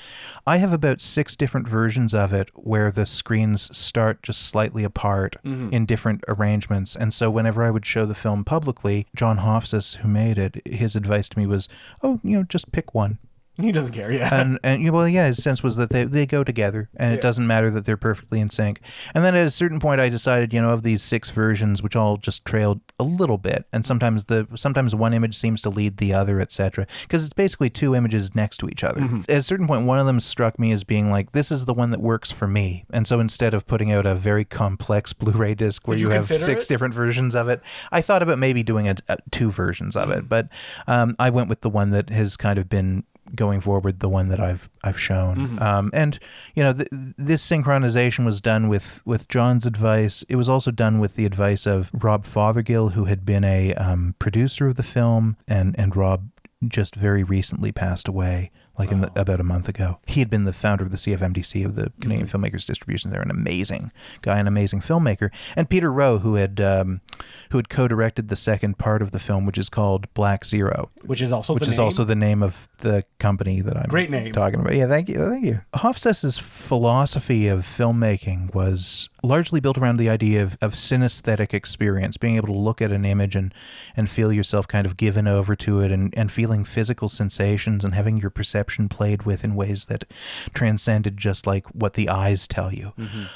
I have about 6 different versions of it where the screens start just slightly apart in different arrangements. And so whenever I would show the film publicly, John Hofstas, who made it, his advice to me was, just pick one. He doesn't care, yeah. And his sense was that they go together, and it doesn't matter that they're perfectly in sync. And then at a certain point, I decided, of these 6 versions, which all just trailed a little bit, and sometimes one image seems to lead the other, etc., because it's basically 2 images next to each other. At a certain point, one of them struck me as being like, this is the one that works for me. And so instead of putting out a very complex Blu-ray disc where you have 6 different versions of it, I thought about maybe doing 2 versions of it. But I went with the one that has kind of been going forward, the one that I've shown. This synchronization was done with John's advice. It was also done with the advice of Rob Fothergill, who had been a producer of the film, and Rob just very recently passed away, about a month ago. He had been the founder of the CFMDC, of the Canadian Filmmakers Distribution. They're an amazing guy, an amazing filmmaker. And Peter Rowe, who had co-directed the second part of the film, which is called Black Zero, which is also the name of the company that I'm great name talking about. Yeah, thank you. Hofstad's philosophy of filmmaking was largely built around the idea of synesthetic experience, being able to look at an image and feel yourself kind of given over to it, and feeling physical sensations and having your perception played with in ways that transcended just like what the eyes tell you.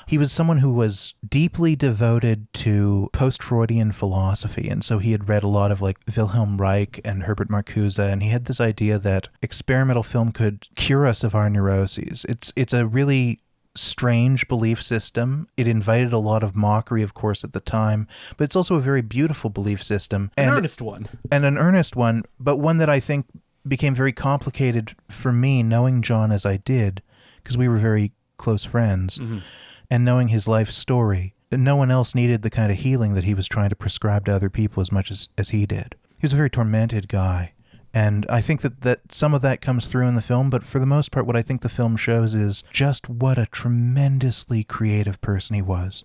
He was someone who was deeply devoted to post-Freudian philosophy, and so he had read a lot of like Wilhelm Reich and Herbert Marcuse, and he had this idea that experimental film could cure us of our neuroses. It's a really strange belief system. It invited a lot of mockery, of course, at the time, but it's also a very beautiful belief system. An earnest one, but one that I think became very complicated for me, knowing John as I did, because we were very close friends, and knowing his life story. No one else needed the kind of healing that he was trying to prescribe to other people as much as he did. He was a very tormented guy. And I think that some of that comes through in the film, but for the most part, what I think the film shows is just what a tremendously creative person he was.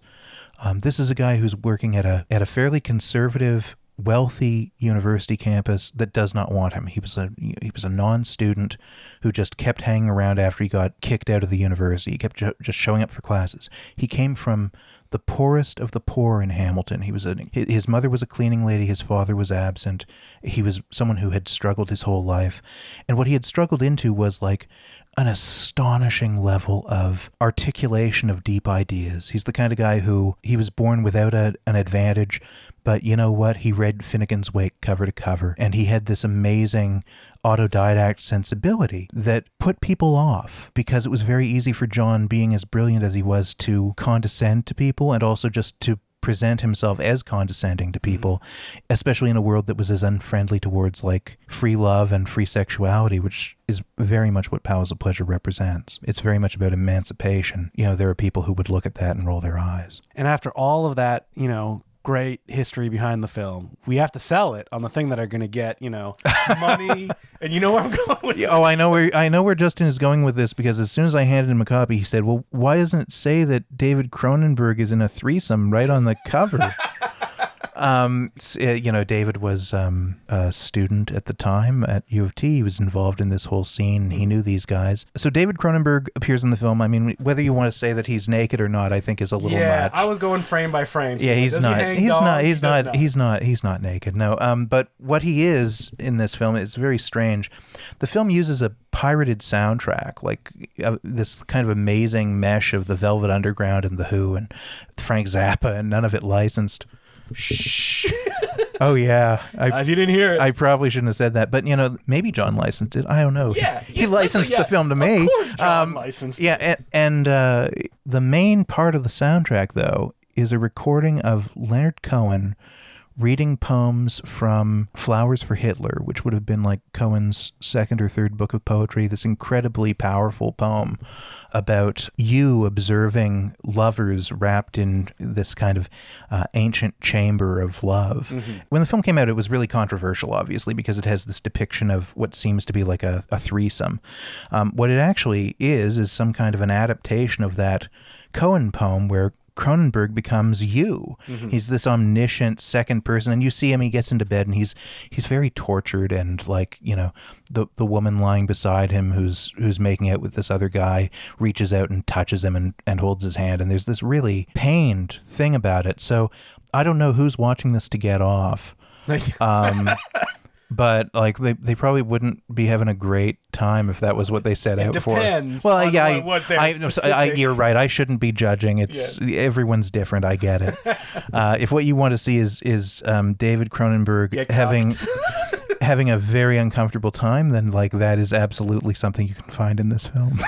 This is a guy who's working at a fairly conservative wealthy university campus that does not want him. He was a non-student who just kept hanging around after he got kicked out of the university. He kept just showing up for classes. He came from the poorest of the poor in Hamilton. His mother was a cleaning lady. His father was absent. He was someone who had struggled his whole life. And what he had struggled into was like an astonishing level of articulation of deep ideas. He's the kind of guy who, he was born without an advantage, but you know what? He read Finnegan's Wake cover to cover, and he had this amazing autodidact sensibility that put people off, because it was very easy for John, being as brilliant as he was, to condescend to people and also just to present himself as condescending to people, especially in a world that was as unfriendly towards like free love and free sexuality, which is very much what Palace of Pleasure represents. It's very much about emancipation. You know, there are people who would look at that and roll their eyes. And after all of that, you know, great history behind the film, we have to sell it on the thing that are going to get, you know, money. And you know where I'm going with this. Oh, I know where Justin is going with this, because as soon as I handed him a copy, he said, well, why doesn't it say that David Cronenberg is in a threesome right on the cover? You know, David was a student at the time at U of T. He was involved in this whole scene. He knew these guys. So David Cronenberg appears in the film. I mean, whether you want to say that he's naked or not, I think is a little much. Yeah, I was going frame by frame. So yeah, he's not naked. No. But what he is in this film is very strange. The film uses a pirated soundtrack, like this kind of amazing mesh of the Velvet Underground and the Who and Frank Zappa, and none of it licensed. Shh. Oh yeah, if you didn't hear it, I probably shouldn't have said that. But you know, maybe John licensed it. I don't know. Yeah, he licensed the film to me. Of course, John licensed it. Yeah, and the main part of the soundtrack, though, is a recording of Leonard Cohen reading poems from Flowers for Hitler, which would have been like Cohen's second or third book of poetry, this incredibly powerful poem about you observing lovers wrapped in this kind of ancient chamber of love. Mm-hmm. When the film came out, it was really controversial, obviously, because it has this depiction of what seems to be like a threesome. What it actually is some kind of an adaptation of that Cohen poem where Cronenberg becomes you. Mm-hmm. He's this omniscient second person, and you see him, he gets into bed and he's very tortured, and like, you know, the woman lying beside him who's making out with this other guy reaches out and touches him and holds his hand, and there's this really pained thing about it. So I don't know who's watching this to get off. But like they probably wouldn't be having a great time if that was what they set out for. Depends. Well, yeah, you're right. I shouldn't be judging. Everyone's different. I get it. If what you want to see is David Cronenberg having a very uncomfortable time, then like that is absolutely something you can find in this film.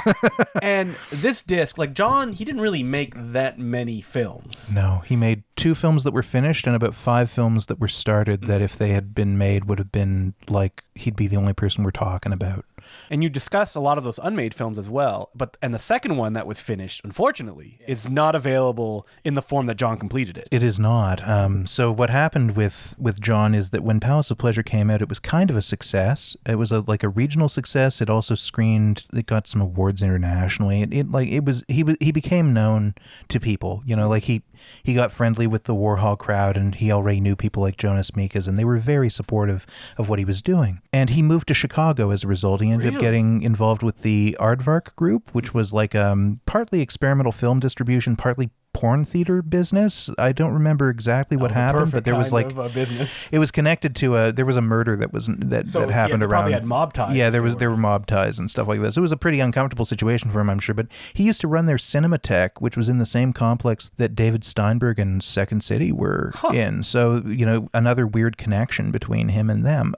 And this disc, like John, he didn't really make that many films. No, he made 2 films that were finished and about 5 films that were started that if they had been made would have been like, he'd be the only person we're talking about. And you discuss a lot of those unmade films as well. And the second one that was finished, unfortunately, is not available in the form that John completed it. It is not. So what happened with John is that when Palace of Pleasure came out, it was kind of a success. It was like a regional success. It also screened. It got some awards internationally. He became known to people. You know, like he got friendly with the Warhol crowd, and he already knew people like Jonas Mekas, and they were very supportive of what he was doing. And he moved to Chicago as a result. He ended up getting involved with the Aardvark Group, which was like partly experimental film distribution, partly porn theater business. I don't remember exactly what happened, but there was like a business. It was connected to there was a murder that happened around. Probably had mob ties. Yeah, there were mob ties and stuff like this. It was a pretty uncomfortable situation for him, I'm sure. But he used to run their Cinematheque, which was in the same complex that David Steinberg and Second City were in. So you know, another weird connection between him and them.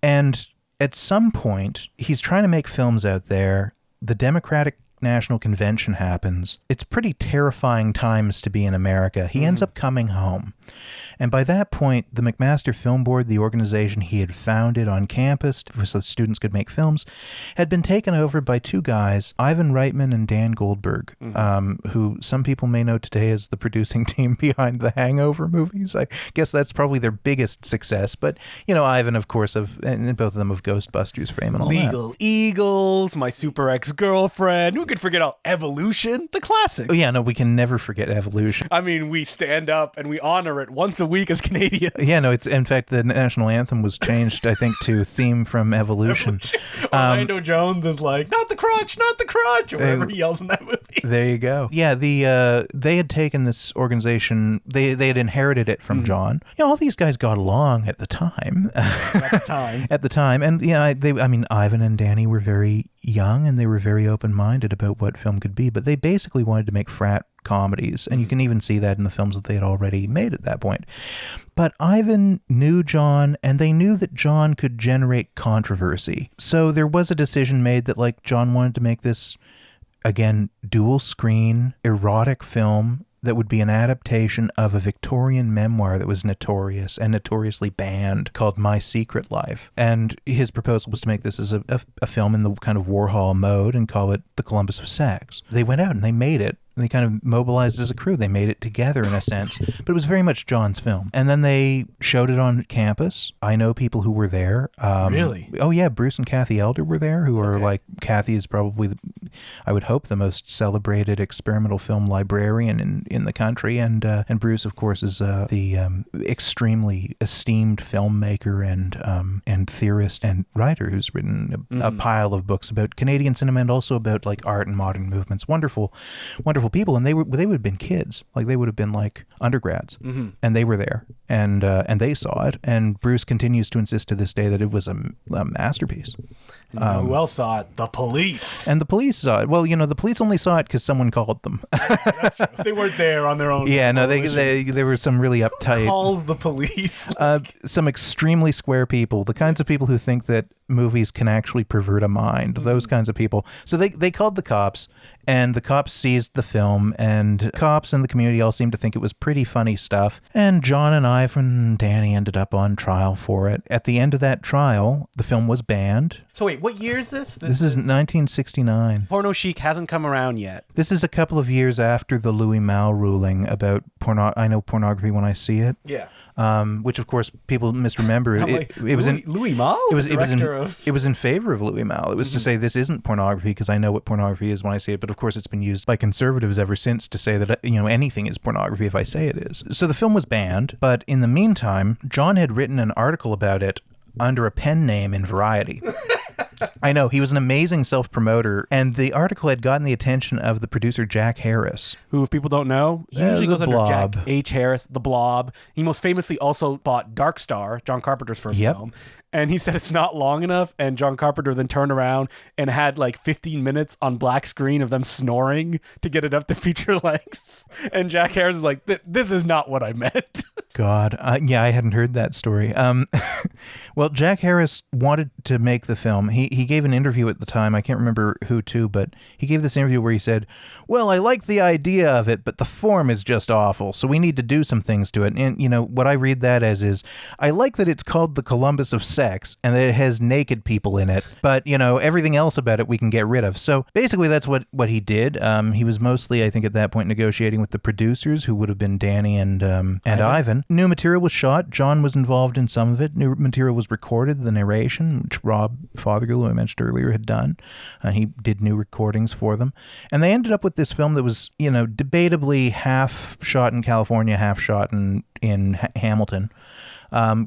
And at some point, he's trying to make films out there. The Democratic National Convention happens. It's pretty terrifying times to be in America. He ends up coming home. And by that point, the McMaster Film Board, the organization he had founded on campus so students could make films, had been taken over by 2 guys, Ivan Reitman and Dan Goldberg, who some people may know today as the producing team behind the Hangover movies. I guess that's probably their biggest success. But, you know, Ivan, of course, and both of them of Ghostbusters fame and all Legal that. Eagles, My Super Ex-Girlfriend. could forget all Evolution, the classic. Oh, yeah, no, we can never forget Evolution. I mean, we stand up and we honor it once a week as Canadians. Yeah, no, it's in fact the national anthem was changed, I think, to Theme from Evolution. Orlando Jones is like, not the crotch, not the crotch, or whatever he yells in that movie. There you go. Yeah, they had taken this organization, they had inherited it from John. You know, all these guys got along at the time. At the time. And, you know, Ivan and Danny were very young and they were very open-minded about what film could be, but they basically wanted to make frat comedies, and you can even see that in the films that they had already made at that point. But Ivan knew John, and they knew that John could generate controversy. So there was a decision made that, like, John wanted to make this, again, dual-screen, erotic film that would be an adaptation of a Victorian memoir that was notorious and notoriously banned called My Secret Life. And his proposal was to make this as a film in the kind of Warhol mode and call it The Columbus of Sex. They went out and they made it. They kind of mobilized as a crew. They made it together in a sense, but it was very much John's film. And then they showed it on campus. I know people who were there. Really? Oh yeah, Bruce and Kathy Elder were there, who are like, Kathy is probably, I would hope, the most celebrated experimental film librarian in the country. And Bruce, of course, is the extremely esteemed filmmaker and theorist and writer who's written a pile of books about Canadian cinema and also about like art and modern movements. Wonderful people, and they would have been kids, like they would have been like undergrads, and they were there, and they saw it. And Bruce continues to insist to this day that it was a masterpiece. And you know who else saw it? The police. And the police saw it. Well, you know, the police only saw it because someone called them. That's true. They weren't there on their own. Yeah, no, they were some really uptight. Who calls the police? Some extremely square people, the kinds of people who think that movies can actually pervert a mind, those kinds of people. So they called the cops, and the cops seized the film, and cops and the community all seemed to think it was pretty funny stuff. And John and Ivan and Danny ended up on trial for it. At the end of that trial, the film was banned. So wait, what year is this? This is 1969. Porno chic hasn't come around yet. This is a couple of years after the Louis Malle ruling about I know pornography when I see it. Yeah. Which of course people misremember. It was in Louis Malle. It was in favor of Louis Malle. It was to say this isn't pornography because I know what pornography is when I see it. But of course it's been used by conservatives ever since to say that, you know, anything is pornography if I say it is. So the film was banned, but in the meantime, John had written an article about it under a pen name in Variety. I know, he was an amazing self-promoter, and the article had gotten the attention of the producer Jack Harris. Who, if people don't know, he usually goes under Blob. Jack H. Harris, The Blob. He most famously also bought Dark Star, John Carpenter's first film. And he said it's not long enough, and John Carpenter then turned around and had like 15 minutes on black screen of them snoring to get it up to feature length. And Jack Harris is like, this is not what I meant. God, yeah, I hadn't heard that story. Well, Jack Harris wanted to make the film. He gave an interview at the time. I can't remember who to, but he gave this interview where he said, well, I like the idea of it, but the form is just awful, so we need to do some things to it. And, you know, what I read that as is, I like that it's called the Columbus of Sex and that it has naked people in it, but, you know, everything else about it we can get rid of. So basically that's what he did. He was mostly, I think at that point, negotiating with the producers, who would have been Danny and Ivan. New material was shot. John was involved in some of it. New material was recorded, the narration, which Rob Fothergill, who I mentioned earlier, had done. He did new recordings for them. And they ended up with this film that was, you know, debatably half shot in California, half shot in Hamilton,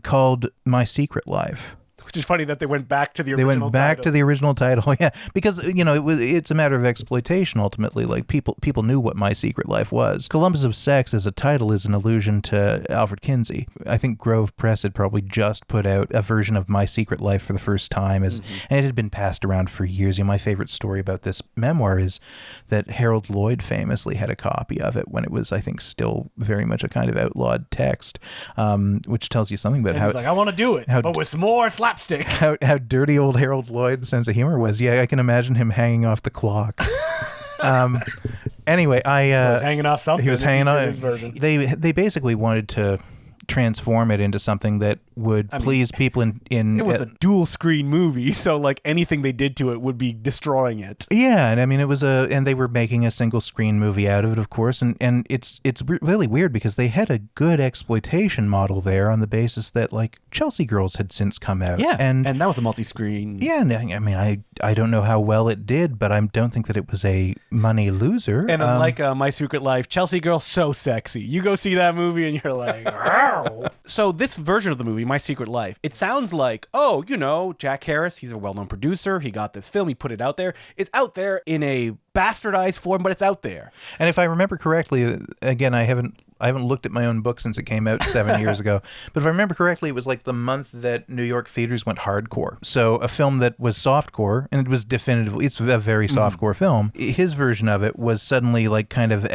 called My Secret Life. Which is funny that they went back to the original title. They went back to the original title, yeah. Because, you know, it's a matter of exploitation, ultimately. Like, people knew what My Secret Life was. Columbus of Sex as a title is an allusion to Alfred Kinsey. I think Grove Press had probably just put out a version of My Secret Life for the first time, and it had been passed around for years. You know, my favorite story about this memoir is that Harold Lloyd famously had a copy of it when it was, I think, still very much a kind of outlawed text, which tells you something about and he's like, I want to do it, but with some more slapstick. How dirty old Harold Lloyd's sense of humor was. Yeah, I can imagine him hanging off the clock. Anyway, he was hanging off something. He was hanging off his version. They basically wanted to transform it into something that would please people in it was a dual screen movie, so like anything they did to it would be destroying it. Yeah, and I mean and they were making a single screen movie out of it, of course, and it's really weird because they had a good exploitation model there on the basis that like Chelsea Girls had since come out. Yeah, and that was a multi-screen. Yeah, and I mean I don't know how well it did, but I don't think that it was a money loser. And unlike My Secret Life, Chelsea Girl so sexy. You go see that movie and you're like, So this version of the movie, My Secret Life, it sounds like, oh, you know, Jack Harris, he's a well-known producer. He got this film, he put it out there. It's out there in a bastardized form, but it's out there. And if I remember correctly, again, I haven't looked at my own book since it came out 7 years ago. But if I remember correctly, it was like the month that New York theaters went hardcore. So a film that was softcore, and it was definitively, it's a very softcore film. His version of it was suddenly like kind of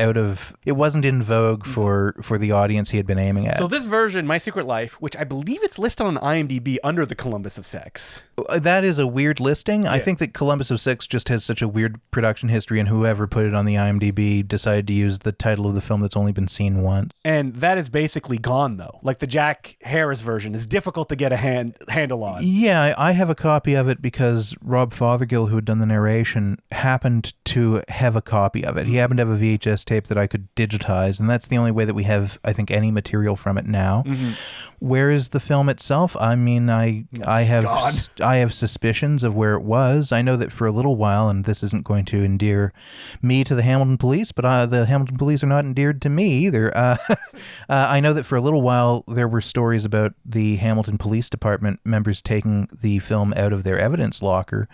it wasn't in vogue for the audience he had been aiming at. So this version, My Secret Life, which I believe it's listed on IMDb under the Columbus of Sex. That is a weird listing. Yeah. I think that Columbus of Sex just has such a weird production history, and whoever put it on the IMDb decided to use the title of the film that's only been seen once. And that is basically gone, though. Like the Jack Harris version is difficult to get a handle on. Yeah, I have a copy of it because Rob Fothergill, who had done the narration, happened to have a copy of it. He happened to have a VHS tape that I could digitize, and that's the only way that we have, I think, any material from it now. Where is the film itself? I mean, I have suspicions of where it was. I know that for a little while, and this isn't going to endear me to the Hamilton Police, but the Hamilton Police are not endeared to me either. I know that for a little while there were stories about the Hamilton Police Department members taking the film out of their evidence locker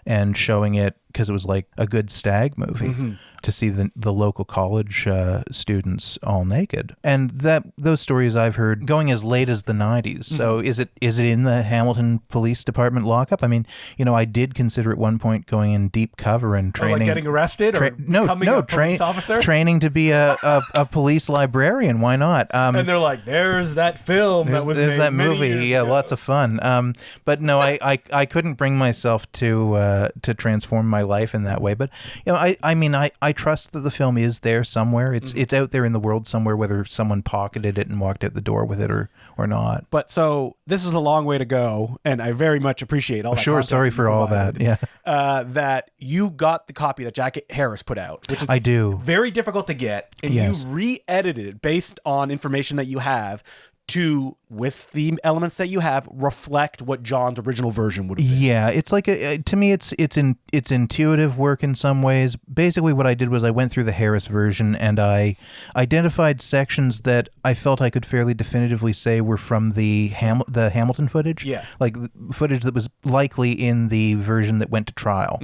and showing it because it was like a good stag movie to see the local college students all naked. And those stories I've heard going as late as the 90s. So is it in the Hamilton Police Department lockup? I mean, you know, I did consider at one point going in deep cover and training. Or like getting arrested or becoming a police officer? Training to be a police librarian. Why not? And they're like, there's that film that was made that many movie. years Yeah, ago. lots of fun. But no, I couldn't bring myself to transform my life in that way. But you know, I mean, I trust that the film is there somewhere. It's out there in the world somewhere, whether someone pocketed it and walked out the door with it or not. But so this is a long way to go, and I very much appreciate all that. Sure, sorry for all that. Yeah, that you got the copy that Jack Harris put out, which is I do. Very difficult to get, and Yes. you re-edited it based on information that you have to, with the elements that you have, reflect what John's original version would have been. Yeah, it's like to me, it's intuitive work in some ways. Basically, what I did was I went through the Harris version and I identified sections that I felt I could fairly definitively say were from the Hamilton footage. Yeah, like footage that was likely in the version that went to trial,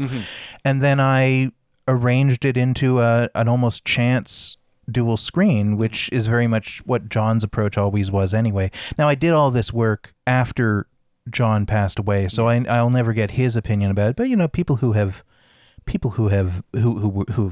and then I arranged it into an almost chance dual screen, which is very much what John's approach always was anyway. Now, I did all this work after John passed away, so I'll never get his opinion about it. But you know, people who've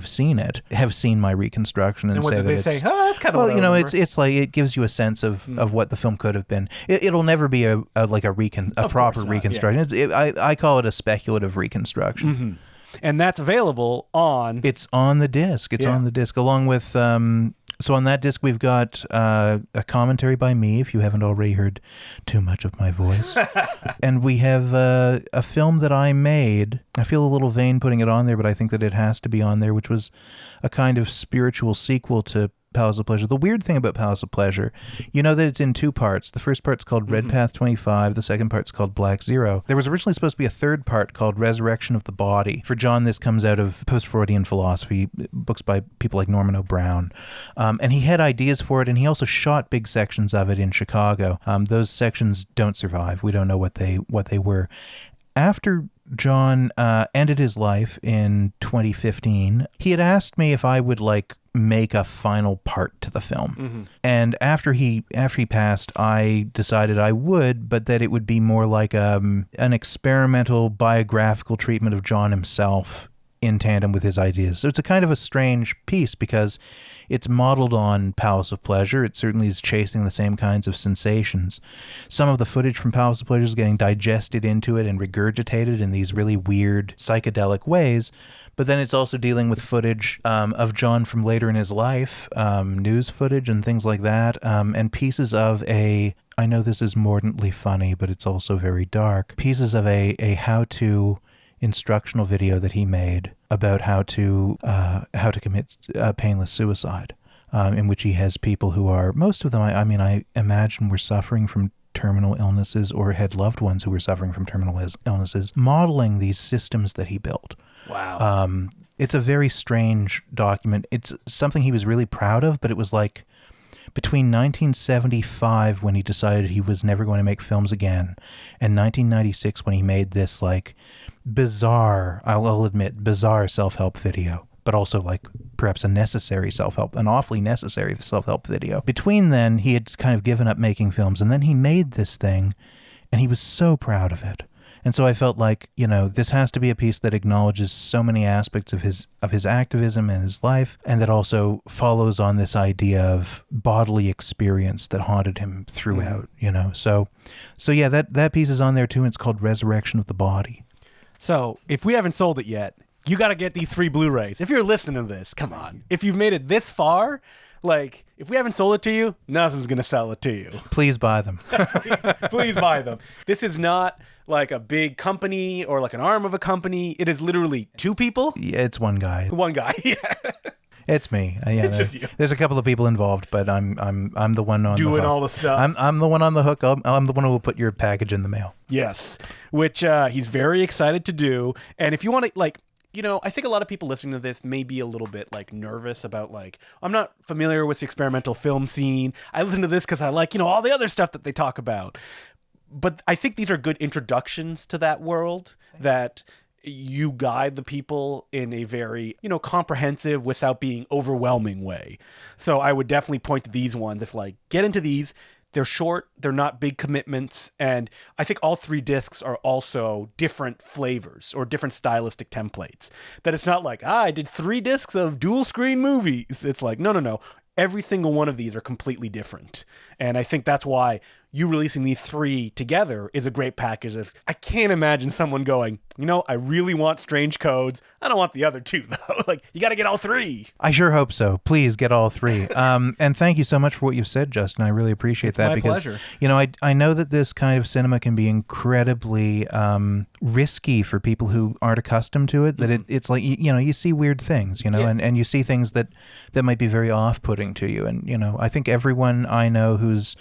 seen it have seen my reconstruction and what say did that they it's, say? Oh, that's kind of well, you know, it's like it gives you a sense of what the film could have been. It'll never be a proper reconstruction. Yeah. I call it a speculative reconstruction. And that's available on... It's on the disc. It's on the disc, along with... so on that disc, we've got a commentary by me, if you haven't already heard too much of my voice. And we have a film that I made. I feel a little vain putting it on there, but I think that it has to be on there, which was a kind of spiritual sequel to Palace of Pleasure. The weird thing about Palace of Pleasure, you know that it's in two parts. The first part's called Red Path 25. The second part's called Black Zero. There was originally supposed to be a third part called Resurrection of the Body. For John, this comes out of post-Freudian philosophy, books by people like Norman O'Brown. And he had ideas for it, and he also shot big sections of it in Chicago. Those sections don't survive. We don't know what they were. After John ended his life in 2015, he had asked me if I would make a final part to the film. And after he passed, I decided I would, but that it would be more like an experimental biographical treatment of John himself in tandem with his ideas. So it's a kind of a strange piece because it's modeled on Palace of Pleasure. It certainly is chasing the same kinds of sensations. Some of the footage from Palace of Pleasure is getting digested into it and regurgitated in these really weird psychedelic ways. But then it's also dealing with footage of John from later in his life, news footage and things like that, and pieces of I know this is mordantly funny, but it's also very dark, pieces of a how-to instructional video that he made about how to commit painless suicide, in which he has people who are, most of them, I imagine, were suffering from terminal illnesses or had loved ones who were suffering from terminal illnesses, modeling these systems that he built. Wow. It's a very strange document. It's something he was really proud of, but it was like between 1975, when he decided he was never going to make films again, and 1996, when he made this like bizarre, I'll admit, bizarre self-help video, but also like perhaps an awfully necessary self-help video. Between then, he had kind of given up making films, and then he made this thing, and he was so proud of it. And so I felt like, this has to be a piece that acknowledges so many aspects of his activism and his life, and that also follows on this idea of bodily experience that haunted him throughout, So yeah, that piece is on there too, and it's called Resurrection of the Body. So if we haven't sold it yet, you got to get these 3 Blu-rays. If you're listening to this, come on. If you've made it this far, like, if we haven't sold it to you, nothing's going to sell it to you. Please buy them. Please buy them. This is not like a big company or like an arm of a company. It is literally 2 people. Yeah, it's one guy. One guy, yeah. It's me. Yeah, it's just you. There's a couple of people involved, but I'm the one on doing the hook. all the stuff. I'm the one on the hook. I'm the one who will put your package in the mail. Yes, which he's very excited to do. And if you want to, like, I think a lot of people listening to this may be a little bit like nervous about like, I'm not familiar with the experimental film scene. I listen to this because I like, all the other stuff that they talk about. But I think these are good introductions to that world that you guide the people in a very, comprehensive without being overwhelming way. So I would definitely point to these ones. If like, get into these. They're short, they're not big commitments, and I think all 3 discs are also different flavors or different stylistic templates. That it's not like, I did 3 discs of dual screen movies. It's like, no. Every single one of these are completely different. And I think that's why you releasing these 3 together is a great package. I can't imagine someone going, I really want Strange Codes. I don't want the other 2, though. Like, you got to get all 3. I sure hope so. Please get all 3. And thank you so much for what you've said, Justin. I really appreciate that. My because, pleasure. I know that this kind of cinema can be incredibly risky for people who aren't accustomed to it. That it's like, you see weird things, and you see things that might be very off-putting to you. And, I think everyone I know who's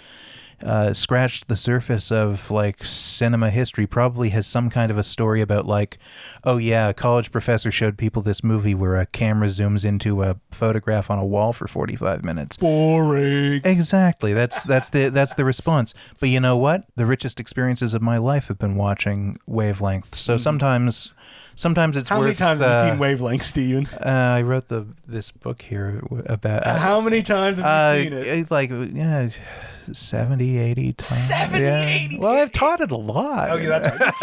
scratched the surface of like cinema history probably has some kind of a story about like, oh yeah, a college professor showed people this movie where a camera zooms into a photograph on a wall for 45 minutes. Boring. Exactly. That's the response. But you know what? The richest experiences of my life have been watching Wavelength. So sometimes it's How many times have you seen Wavelength, Stephen? I wrote this book here about... How many times have you seen it? Like, 70, 80 times. 70, 80? Well, I've taught it a lot. Oh, yeah, that's right.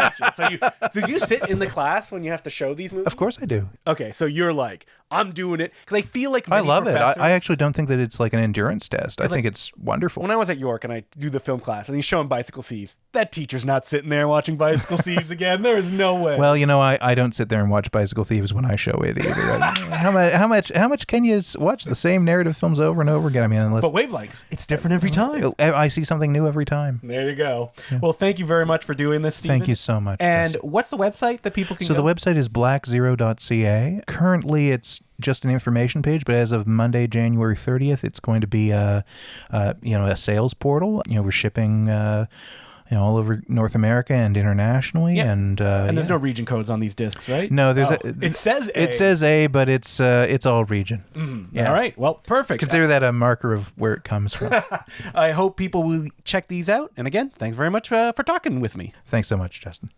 You teach it. So you sit in the class when you have to show these movies? Of course I do. Okay, so you're like, I'm doing it. Because I feel like I love it. I actually don't think that it's like an endurance test. I think it's wonderful. When I was at York and I do the film class and he's showing Bicycle Thieves, that teacher's not sitting there watching Bicycle Thieves again. There is no way. Well, I don't sit there and watch Bicycle Thieves when I show it either. How much can you watch the same narrative films over and over again? I mean, unless... But Wavelengths, it's different every time. I see something new every time. There you go. Yeah. Well, thank you very much for doing this, Stephen. Thank you so much. And Jesse. what's the website that people can So the website is blackzero.ca. Currently, it's just an information page, but as of Monday, January 30th, it's going to be a sales portal. We're shipping all over North America and internationally, and there's no region codes on these discs, right? No, there's it says A. It says A, but it's all region. Mm-hmm. Yeah. All right. Well, perfect. Consider that a marker of where it comes from. I hope people will check these out. And again, thanks very much for talking with me. Thanks so much, Justin.